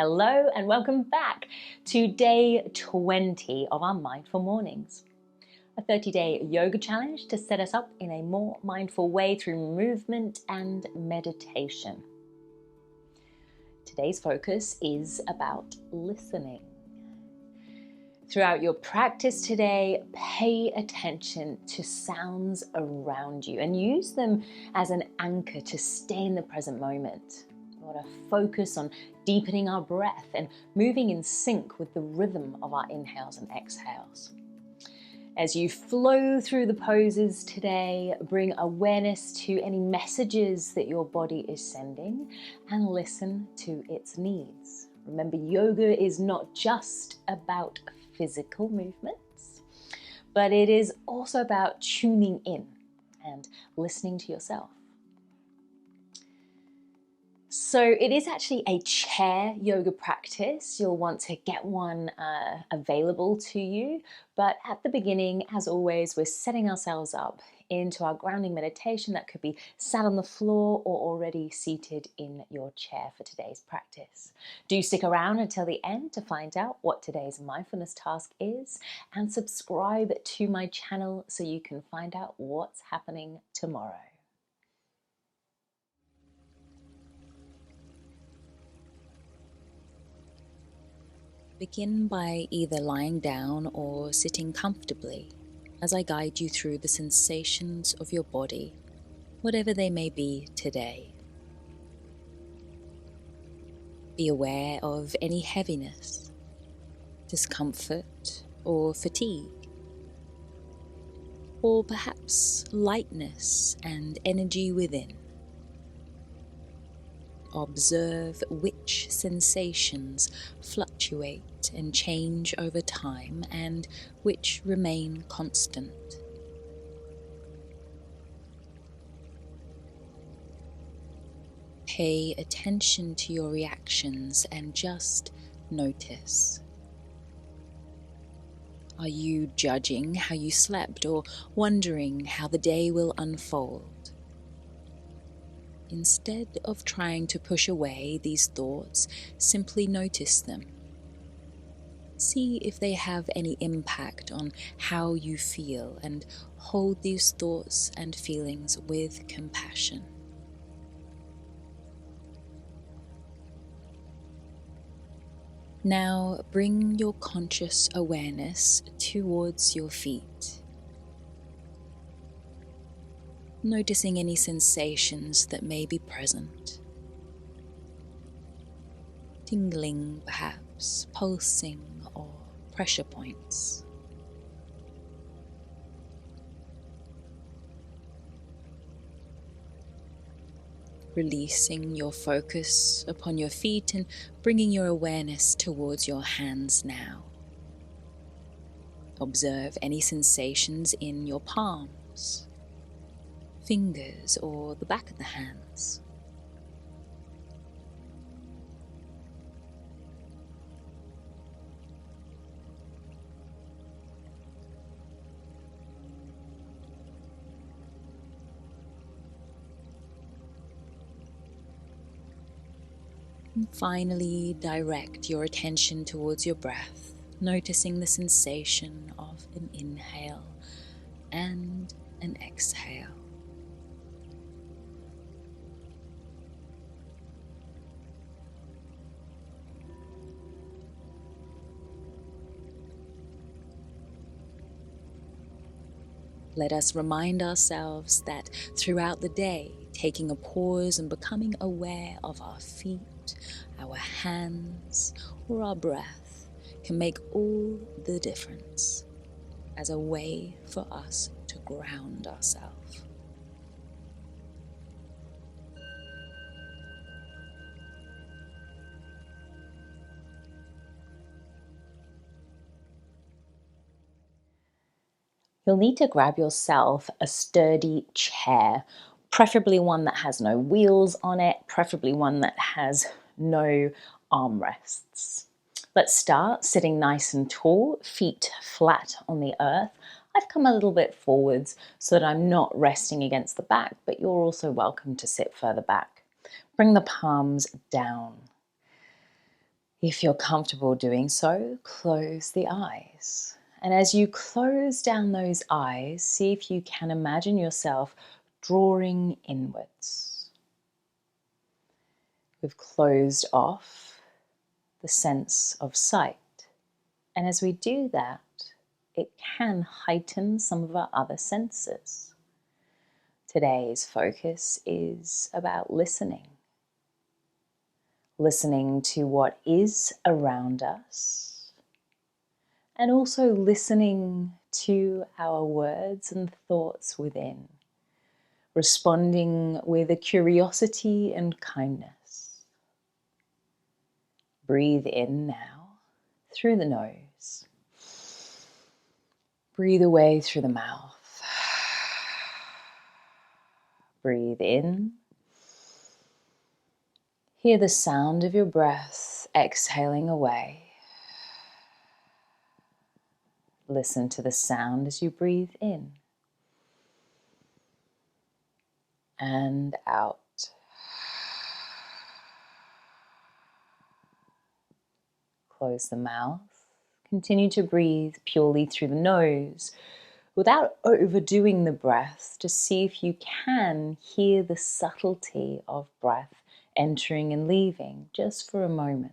Hello and welcome back to day 20 of our Mindful Mornings. A 30-day yoga challenge to set us up in a more mindful way through movement and meditation. Today's focus is about listening. Throughout your practice today, pay attention to sounds around you and use them as an anchor to stay in the present moment. We want to focus on deepening our breath and moving in sync with the rhythm of our inhales and exhales. As you flow through the poses today, bring awareness to any messages that your body is sending and listen to its needs. Remember, yoga is not just about physical movements, but it is also about tuning in and listening to yourself. So it is actually a chair yoga practice. You'll want to get one available to you. But at the beginning, as always, we're setting ourselves up into our grounding meditation that could be sat on the floor or already seated in your chair for today's practice. Do stick around until the end to find out what today's mindfulness task is, and subscribe to my channel so you can find out what's happening tomorrow. Begin by either lying down or sitting comfortably as I guide you through the sensations of your body, whatever they may be today. Be aware of any heaviness, discomfort, or fatigue, or perhaps lightness and energy within. Observe which sensations fluctuate and change over time and which remain constant. Pay attention to your reactions and just notice. Are you judging how you slept or wondering how the day will unfold? Instead of trying to push away these thoughts, simply notice them. See if they have any impact on how you feel and hold these thoughts and feelings with compassion. Now bring your conscious awareness towards your feet. Noticing any sensations that may be present. Tingling perhaps, pulsing or pressure points. Releasing your focus upon your feet and bringing your awareness towards your hands now. Observe any sensations in your palms, fingers, or the back of the hands. And finally, direct your attention towards your breath, noticing the sensation of an inhale and an exhale. Let us remind ourselves that throughout the day, taking a pause and becoming aware of our feet, our hands, or our breath can make all the difference as a way for us to ground ourselves. You'll need to grab yourself a sturdy chair, preferably one that has no wheels on it, preferably one that has no armrests. Let's start sitting nice and tall, feet flat on the earth. I've come a little bit forwards so that I'm not resting against the back, but you're also welcome to sit further back. Bring the palms down. If you're comfortable doing so, close the eyes. And as you close down those eyes, see if you can imagine yourself drawing inwards. We've closed off the sense of sight. And as we do that, it can heighten some of our other senses. Today's focus is about listening. Listening to what is around us, and also listening to our words and thoughts within, responding with a curiosity and kindness. Breathe in now through the nose. Breathe away through the mouth. Breathe in. Hear the sound of your breath exhaling away. Listen to the sound as you breathe in and out. Close the mouth. Continue to breathe purely through the nose without overdoing the breath. Just see if you can hear the subtlety of breath entering and leaving just for a moment.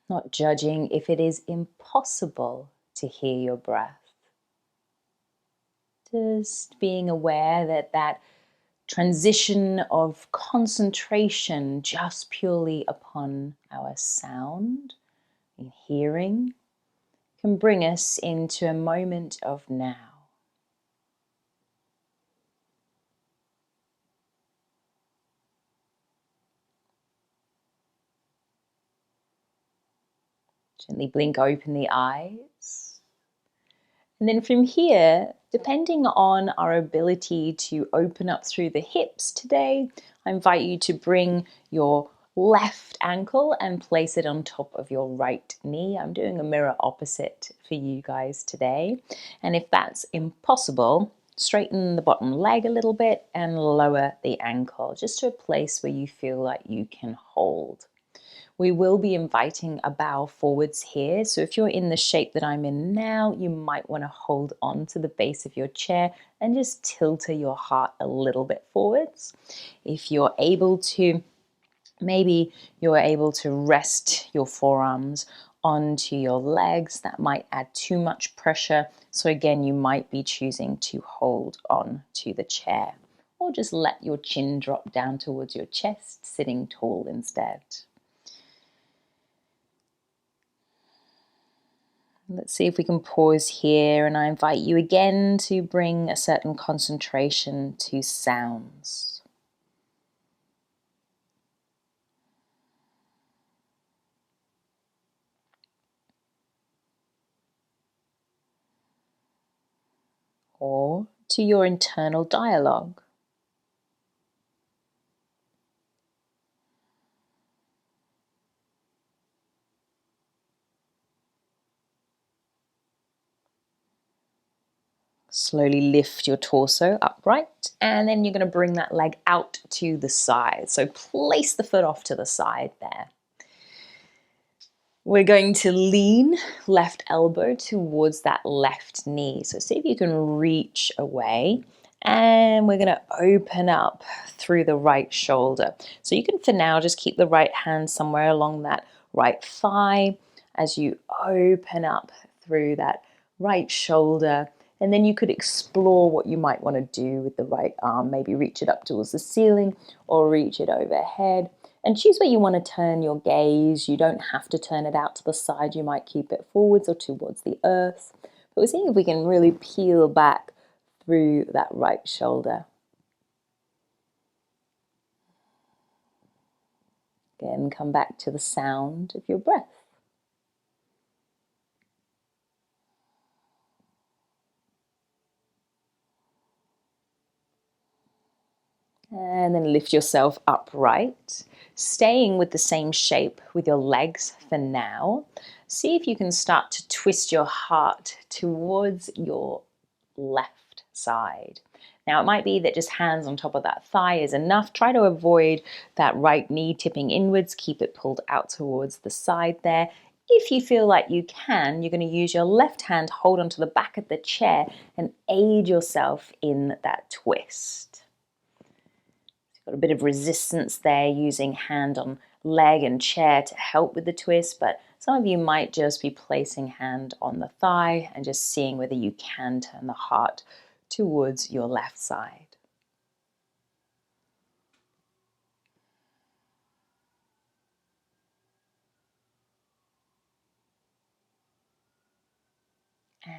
Not judging if it is impossible to hear your breath. Just being aware that that transition of concentration just purely upon our sound and hearing can bring us into a moment of now. Gently blink open the eyes. And then from here, depending on our ability to open up through the hips today, I invite you to bring your left ankle and place it on top of your right knee. I'm doing a mirror opposite for you guys today. And if that's impossible, straighten the bottom leg a little bit and lower the ankle, just to a place where you feel like you can hold. We will be inviting a bow forwards here. So if you're in the shape that I'm in now, you might want to hold on to the base of your chair and just tilt your heart a little bit forwards. If you're able to, maybe you're able to rest your forearms onto your legs. That might add too much pressure. So again, you might be choosing to hold on to the chair, or just let your chin drop down towards your chest, sitting tall instead. Let's see if we can pause here, and I invite you again to bring a certain concentration to sounds. Or to your internal dialogue. Slowly lift your torso upright, and then you're going to bring that leg out to the side. So place the foot off to the side there. We're going to lean left elbow towards that left knee. So see if you can reach away, and we're going to open up through the right shoulder. So you can for now just keep the right hand somewhere along that right thigh as you open up through that right shoulder. And then you could explore what you might want to do with the right arm. Maybe reach it up towards the ceiling or reach it overhead. And choose where you want to turn your gaze. You don't have to turn it out to the side. You might keep it forwards or towards the earth. But we're seeing if we can really peel back through that right shoulder. Again, come back to the sound of your breath. And then lift yourself upright. staying with the same shape with your legs for now, see if you can start to twist your heart towards your left side. Now, it might be that just hands on top of that thigh is enough. Try to avoid that right knee tipping inwards. Keep it pulled out towards the side there. If you feel like you can, you're going to use your left hand, hold onto the back of the chair and aid yourself in that twist. Got a bit of resistance there using hand on leg and chair to help with the twist, but some of you might just be placing hand on the thigh and just seeing whether you can turn the heart towards your left side.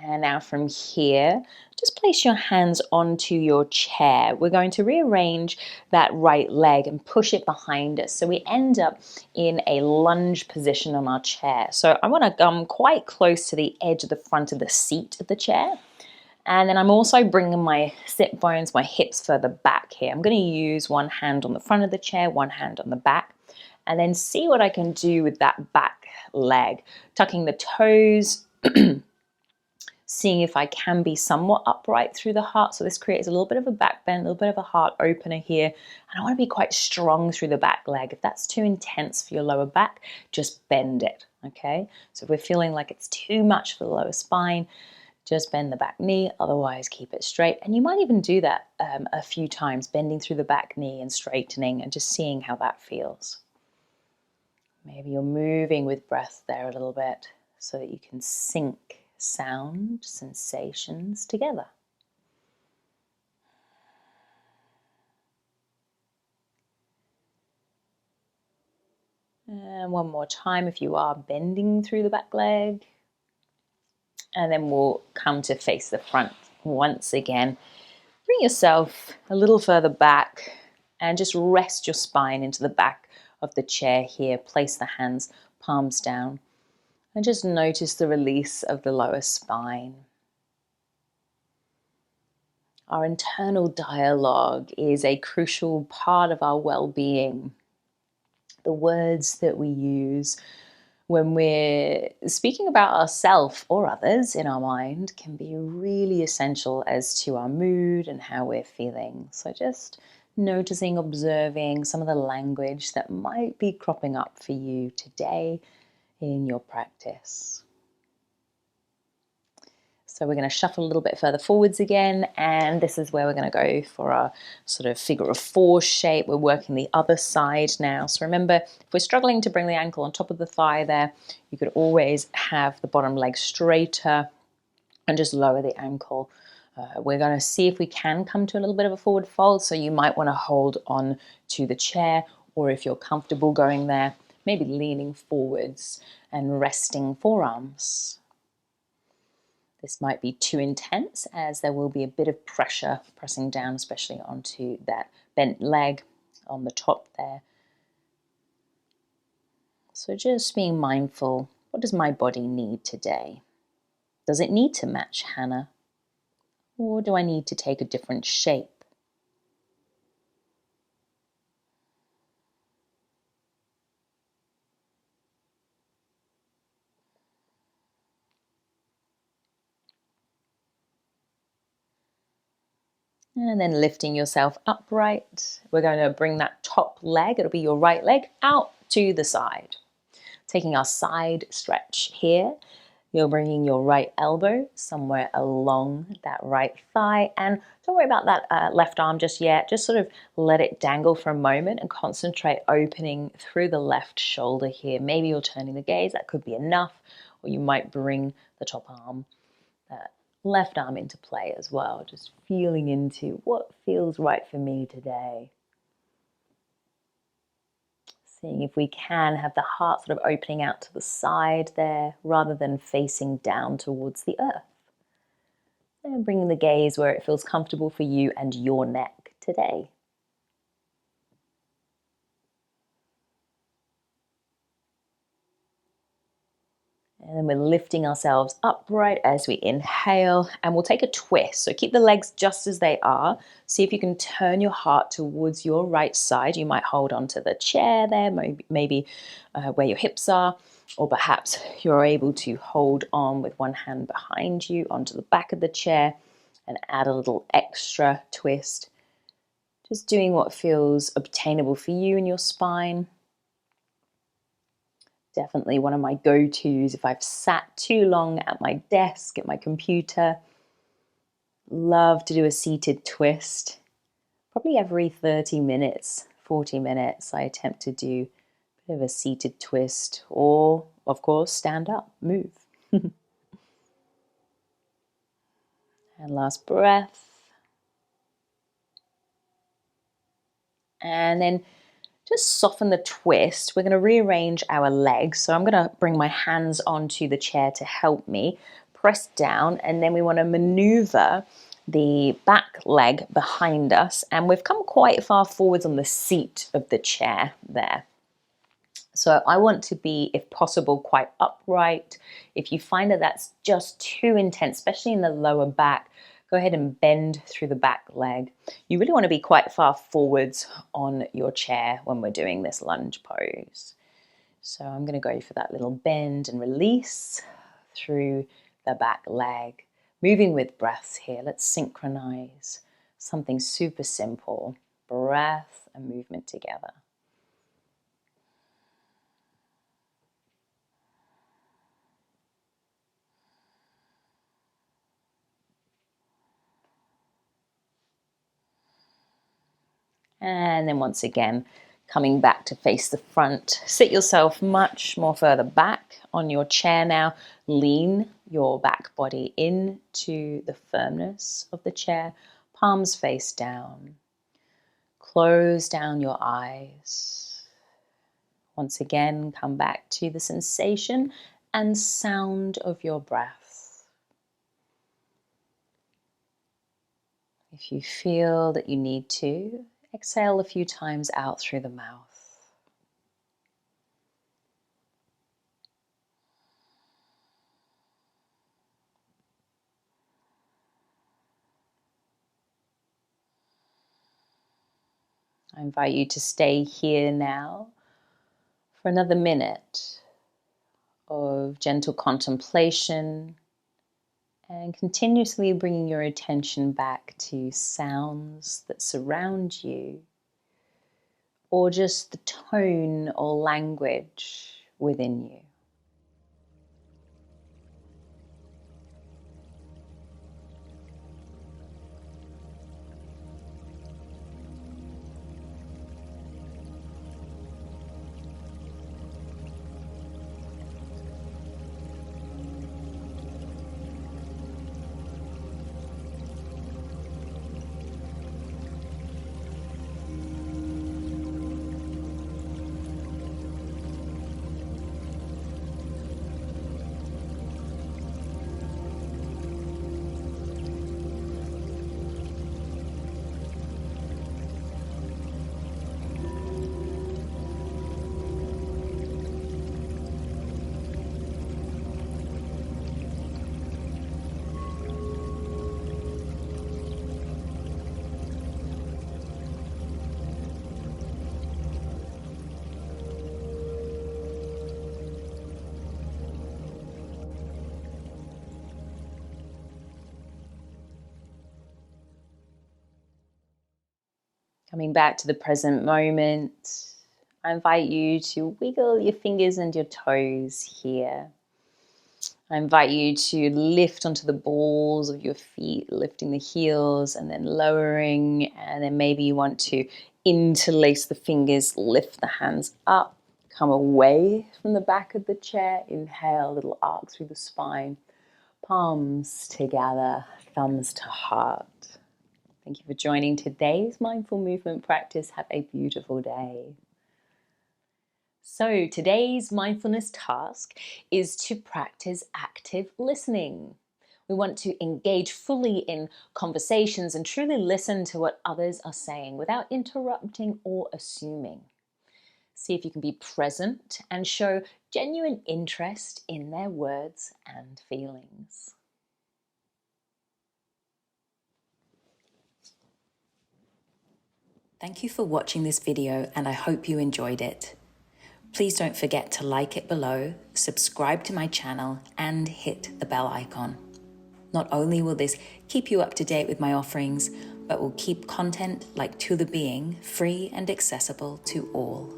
And now from here, just place your hands onto your chair. We're going to rearrange that right leg and push it behind us. So we end up in a lunge position on our chair. So I want to come quite close to the edge of the front of the seat of the chair. And then I'm also bringing my sit bones, my hips further back here. I'm going to use one hand on the front of the chair, one hand on the back, and then see what I can do with that back leg. Tucking the toes, seeing if I can be somewhat upright through the heart. So this creates a little bit of a back bend, a little bit of a heart opener here. And I want to be quite strong through the back leg. If that's too intense for your lower back, just bend it, okay? So if we're feeling like it's too much for the lower spine, just bend the back knee, otherwise keep it straight. And you might even do that a few times, bending through the back knee and straightening and just seeing how that feels. Maybe you're moving with breath there a little bit so that you can sync sound, sensations together. And one more time if you are bending through the back leg. And then we'll come to face the front once again. Bring yourself a little further back and just rest your spine into the back of the chair here. Place the hands, palms down. And just notice the release of the lower spine. Our internal dialogue is a crucial part of our well-being. The words that we use when we're speaking about ourselves or others in our mind can be really essential as to our mood and how we're feeling. So just noticing, observing some of the language that might be cropping up for you today in your practice. So we're going to shuffle a little bit further forwards again, and this is where we're going to go for our sort of figure of four shape. We're working the other side now. So remember, if we're struggling to bring the ankle on top of the thigh there, you could always have the bottom leg straighter and just lower the ankle. We're going to see if we can come to a little bit of a forward fold, so you might want to hold on to the chair, or if you're comfortable going there, maybe leaning forwards and resting forearms. This might be too intense as there will be a bit of pressure pressing down, especially onto that bent leg on the top there. So just being mindful, what does my body need today? Does it need to match Hannah? Or do I need to take a different shape? And then lifting yourself upright. We're going to bring that top leg, it'll be your right leg, out to the side. Taking our side stretch here. You're bringing your right elbow somewhere along that right thigh. And don't worry about that left arm just yet. Just sort of let it dangle for a moment and concentrate opening through the left shoulder here. Maybe you're turning the gaze, that could be enough. Or you might bring the top arm, left arm into play as well, just feeling into what feels right for me today. Seeing if we can have the heart sort of opening out to the side there rather than facing down towards the earth. And bringing the gaze where it feels comfortable for you and your neck today. And then we're lifting ourselves upright as we inhale, and we'll take a twist. So keep the legs just as they are. See if you can turn your heart towards your right side. You might hold onto the chair there, maybe where your hips are, or perhaps you're able to hold on with one hand behind you onto the back of the chair and add a little extra twist. Just doing what feels obtainable for you in your spine. Definitely one of my go-tos if I've sat too long at my desk, at my computer. Love to do a seated twist. Probably every 30 minutes, 40 minutes, I attempt to do a bit of a seated twist, or, of course, stand up, move. And last breath. And then just soften the twist. We're going to rearrange our legs. So I'm going to bring my hands onto the chair to help me. Press down, and then we want to maneuver the back leg behind us. And we've come quite far forwards on the seat of the chair there. So I want to be, if possible, quite upright. If you find that that's just too intense, especially in the lower back, go ahead and bend through the back leg. You really want to be quite far forwards on your chair when we're doing this lunge pose. So I'm going to go for that little bend and release through the back leg. Moving with breaths here. Let's synchronize something super simple. Breath and movement together. And then once again, coming back to face the front. Sit yourself much more further back on your chair now. Lean your back body into the firmness of the chair. Palms face down. Close down your eyes. Once again, come back to the sensation and sound of your breath. If you feel that you need to, exhale a few times out through the mouth. I invite you to stay here now for another minute of gentle contemplation and continuously bringing your attention back to sounds that surround you, or just the tone or language within you. Coming back to the present moment, I invite you to wiggle your fingers and your toes here. I invite you to lift onto the balls of your feet, lifting the heels and then lowering. And then maybe you want to interlace the fingers, lift the hands up, come away from the back of the chair. Inhale, little arc through the spine. Palms together, thumbs to heart. Thank you for joining today's mindful movement practice. Have a beautiful day. So today's mindfulness task is to practice active listening. We want to engage fully in conversations and truly listen to what others are saying without interrupting or assuming. See if you can be present and show genuine interest in their words and feelings. Thank you for watching this video, and I hope you enjoyed it. Please don't forget to like it below, subscribe to my channel, and hit the bell icon. Not only will this keep you up to date with my offerings, but will keep content like To The Being free and accessible to all.